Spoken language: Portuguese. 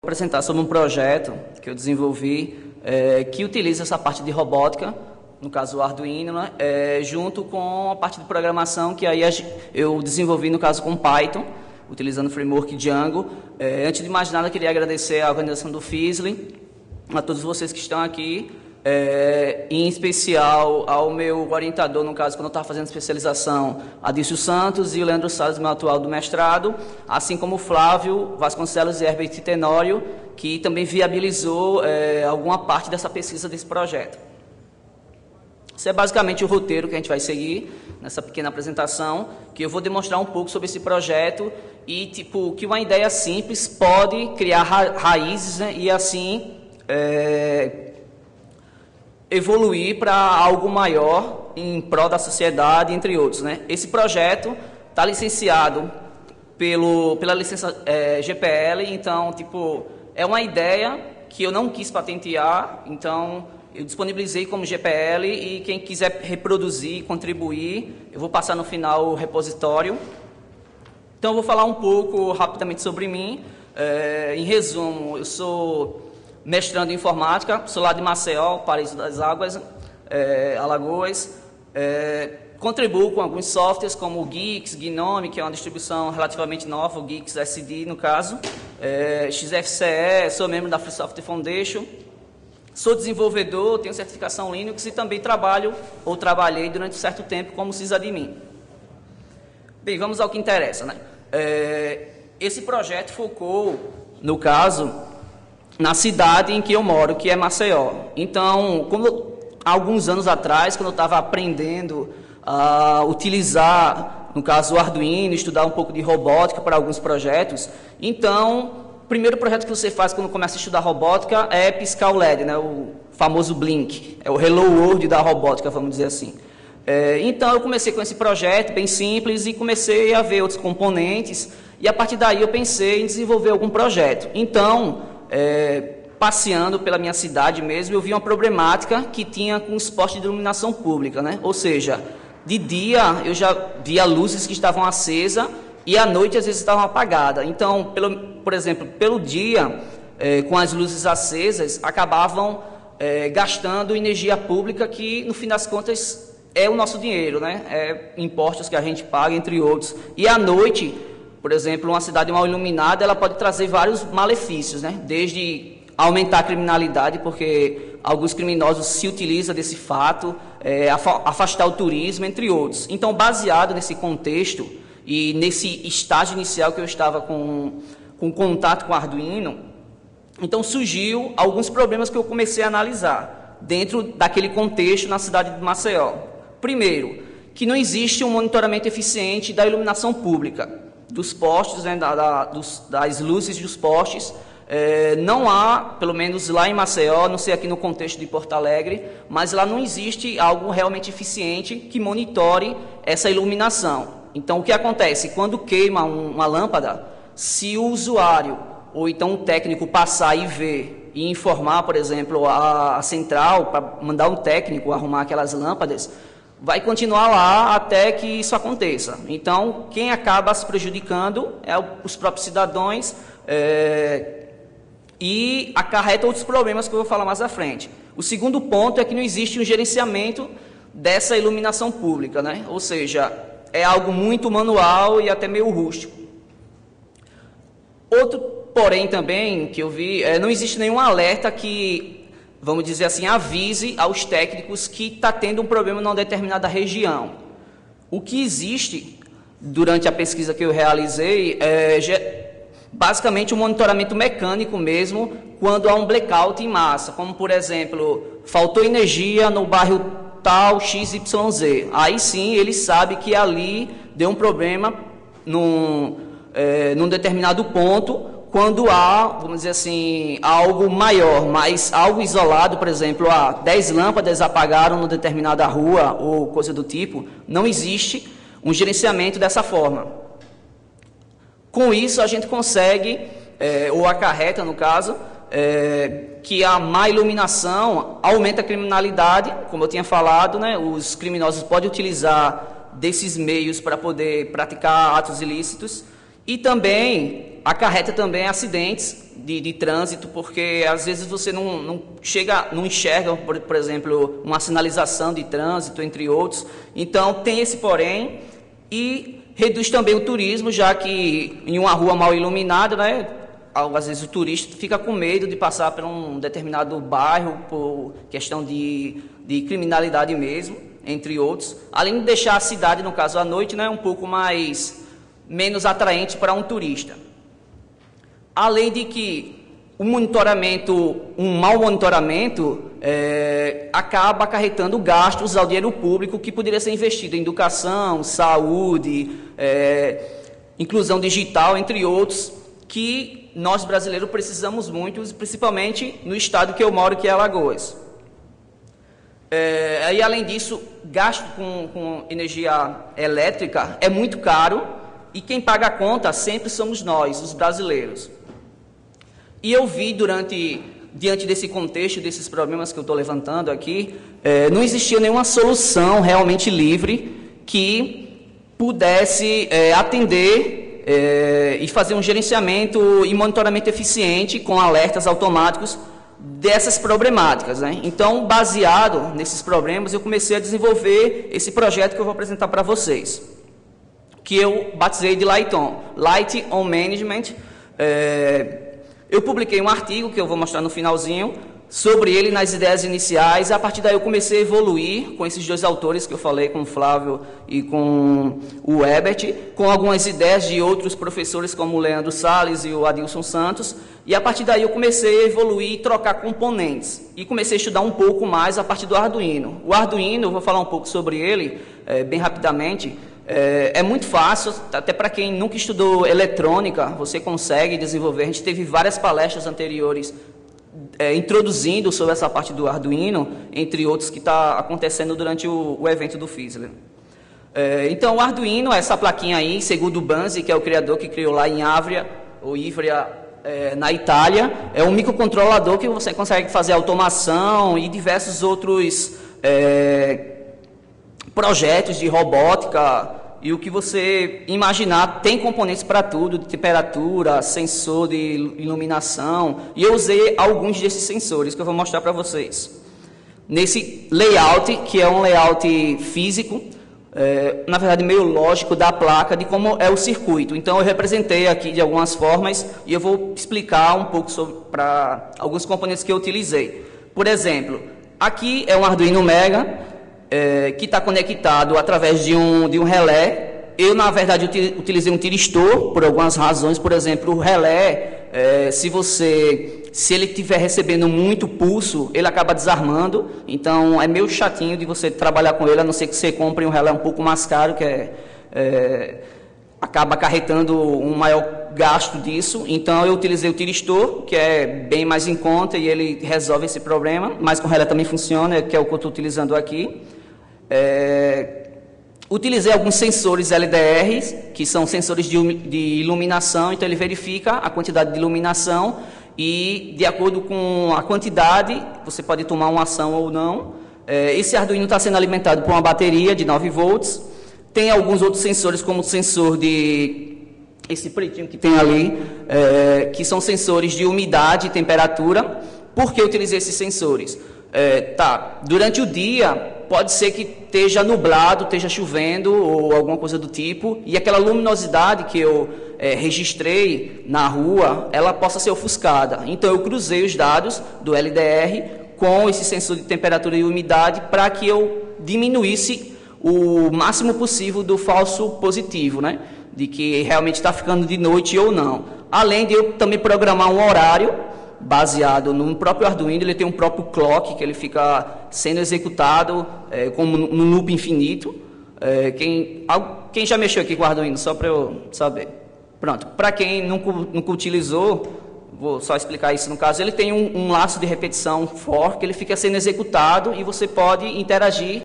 apresentar sobre um projeto que eu desenvolvi que utiliza essa parte de robótica, no caso o Arduino, né, junto com a parte de programação que aí eu desenvolvi, no caso com Python, utilizando o framework Django. Antes de mais nada, queria agradecer à organização do FISLE, a todos vocês que estão aqui, em especial ao meu orientador, no caso, quando eu estava fazendo especialização, Adício Santos, e o Leandro Salles, meu atual do mestrado, assim como o Flávio Vasconcelos e Herbert Tenório, que também viabilizou alguma parte dessa pesquisa desse projeto. Esse é basicamente o roteiro que a gente vai seguir nessa pequena apresentação, que eu vou demonstrar um pouco sobre esse projeto e tipo que uma ideia simples pode criar raízes, né, e assim evoluir para algo maior em prol da sociedade, entre outros, né? Esse projeto está licenciado pela licença GPL, então tipo é uma ideia que eu não quis patentear, então eu disponibilizei como GPL e quem quiser reproduzir, contribuir, eu vou passar no final o repositório. Então eu vou falar um pouco rapidamente sobre mim. Em resumo, eu sou mestrando em informática, sou lá de Maceió, Paraíso das Águas, Alagoas. Contribuo com alguns softwares como o Guix, Gnome, que é uma distribuição relativamente nova, o Guix SD no caso, XFCE, sou membro da Free Software Foundation. Sou desenvolvedor, tenho certificação Linux e também trabalhei durante um certo tempo como sysadmin. Bem, vamos ao que interessa, né? Esse projeto focou, no caso, na cidade em que eu moro, que é Maceió. Então, há alguns anos atrás, quando eu estava aprendendo a utilizar, no caso, o Arduino, estudar um pouco de robótica para alguns projetos, então o primeiro projeto que você faz quando começa a estudar robótica é piscar o LED, né? O famoso Blink, é o Hello World da robótica, vamos dizer assim. Então eu comecei com esse projeto bem simples e comecei a ver outros componentes e a partir daí eu pensei em desenvolver algum projeto. Então, passeando pela minha cidade mesmo, eu vi uma problemática que tinha com os postes de iluminação pública, né? Ou seja, de dia eu já via luzes que estavam acesas e à noite às vezes estavam apagadas. Então, por exemplo, pelo dia, com as luzes acesas, acabavam gastando energia pública que, no fim das contas, é o nosso dinheiro, né? Impostos que a gente paga, entre outros. E à noite, por exemplo, uma cidade mal iluminada, ela pode trazer vários malefícios, né? Desde aumentar a criminalidade, porque alguns criminosos se utilizam desse fato, afastar o turismo, entre outros. Então, baseado nesse contexto, e nesse estágio inicial que eu estava com contato com o Arduino, então surgiu alguns problemas que eu comecei a analisar dentro daquele contexto na cidade de Maceió. Primeiro, que não existe um monitoramento eficiente da iluminação pública, dos postes, né, das luzes dos postes. Não há, pelo menos lá em Maceió, não sei aqui no contexto de Porto Alegre, mas lá não existe algo realmente eficiente que monitore essa iluminação. Então, o que acontece? Quando queima uma lâmpada, se o usuário ou então o técnico passar e ver e informar, por exemplo, a central para mandar um técnico arrumar aquelas lâmpadas, vai continuar lá até que isso aconteça. Então, quem acaba se prejudicando é os próprios cidadãos e acarreta outros problemas que eu vou falar mais à frente. O segundo ponto é que não existe um gerenciamento dessa iluminação pública, né? Ou seja, é algo muito manual e até meio rústico. Outro, porém, também, que eu vi, não existe nenhum alerta que, vamos dizer assim, avise aos técnicos que está tendo um problema numa determinada região. O que existe, durante a pesquisa que eu realizei, basicamente um monitoramento mecânico mesmo, quando há um blackout em massa, como, por exemplo, faltou energia no bairro tal XYZ. Aí sim ele sabe que ali deu um problema num determinado ponto, quando há, vamos dizer assim, algo maior, mas algo isolado, por exemplo, 10 lâmpadas apagaram numa determinada rua ou coisa do tipo, não existe um gerenciamento dessa forma. Com isso a gente consegue, ou acarreta no caso, que a má iluminação aumenta a criminalidade, como eu tinha falado, né? Os criminosos podem utilizar desses meios para poder praticar atos ilícitos e também acarreta também acidentes de trânsito, porque às vezes você não enxerga, por exemplo, uma sinalização de trânsito, entre outros. Então, tem esse porém, e reduz também o turismo, já que em uma rua mal iluminada, né, às vezes o turista fica com medo de passar por um determinado bairro, por questão de criminalidade mesmo, entre outros. Além de deixar a cidade, no caso à noite, né, um pouco menos atraente para um turista. Além de que um mau monitoramento acaba acarretando gastos ao dinheiro público que poderia ser investido em educação, saúde, inclusão digital, entre outros, que nós brasileiros precisamos muito, principalmente no estado que eu moro, que é Alagoas. E além disso, gasto com energia elétrica é muito caro, e quem paga a conta sempre somos nós, os brasileiros. E eu vi diante desse contexto, desses problemas que eu estou levantando aqui, não existia nenhuma solução realmente livre que pudesse atender e fazer um gerenciamento e monitoramento eficiente com alertas automáticos dessas problemáticas, né? Então, baseado nesses problemas, eu comecei a desenvolver esse projeto que eu vou apresentar para vocês, que eu batizei de Light On Management. Eu publiquei um artigo que eu vou mostrar no finalzinho sobre ele nas ideias iniciais, e a partir daí eu comecei a evoluir com esses dois autores que eu falei, com o Flávio e com o Herbert, com algumas ideias de outros professores como o Leandro Salles e o Adilson Santos, e a partir daí eu comecei a evoluir e trocar componentes, e comecei a estudar um pouco mais a partir do Arduino. O Arduino, eu vou falar um pouco sobre ele, bem rapidamente. É muito fácil, até para quem nunca estudou eletrônica, você consegue desenvolver. A gente teve várias palestras anteriores introduzindo sobre essa parte do Arduino, entre outros que está acontecendo durante o evento do Fizzler. Então, o Arduino, essa plaquinha aí, segundo o Banzi, que é o criador que criou lá em Ivrea, na Itália, é um microcontrolador que você consegue fazer automação e diversos outros projetos de robótica, e o que você imaginar, tem componentes para tudo, de temperatura, sensor de iluminação, e eu usei alguns desses sensores que eu vou mostrar para vocês. Nesse layout, que é um layout físico, na verdade meio lógico da placa, de como é o circuito. Então eu representei aqui de algumas formas, e eu vou explicar um pouco para alguns componentes que eu utilizei. Por exemplo, aqui é um Arduino Mega, que está conectado através de um relé. Eu, na verdade, utilizei um tiristor por algumas razões. Por exemplo, o relé, se ele estiver recebendo muito pulso, ele acaba desarmando. Então, é meio chatinho de você trabalhar com ele, a não ser que você compre um relé um pouco mais caro, que acaba acarretando um maior gasto disso. Então, eu utilizei o tiristor, que é bem mais em conta, e ele resolve esse problema, mas com o relé também funciona, que é o que eu estou utilizando aqui. Utilizei alguns sensores LDR, que são sensores de iluminação, então ele verifica a quantidade de iluminação e, de acordo com a quantidade, você pode tomar uma ação ou não. Esse Arduino está sendo alimentado por uma bateria de 9 volts. Tem alguns outros sensores, como o sensor esse pretinho que tem ali, que são sensores de umidade e temperatura. Por que eu utilizei esses sensores? Durante o dia, pode ser que esteja nublado, esteja chovendo ou alguma coisa do tipo, e aquela luminosidade que eu registrei na rua, ela possa ser ofuscada. Então, eu cruzei os dados do LDR com esse sensor de temperatura e umidade para que eu diminuísse o máximo possível do falso positivo, né? De que realmente está ficando de noite ou não. Além de eu também programar um horário baseado no próprio Arduino. Ele tem um próprio clock que ele fica sendo executado como no loop infinito. Quem já mexeu aqui com o Arduino, só para eu saber. Pronto, para quem nunca utilizou, vou só explicar isso no caso, ele tem um laço de repetição for, que ele fica sendo executado e você pode interagir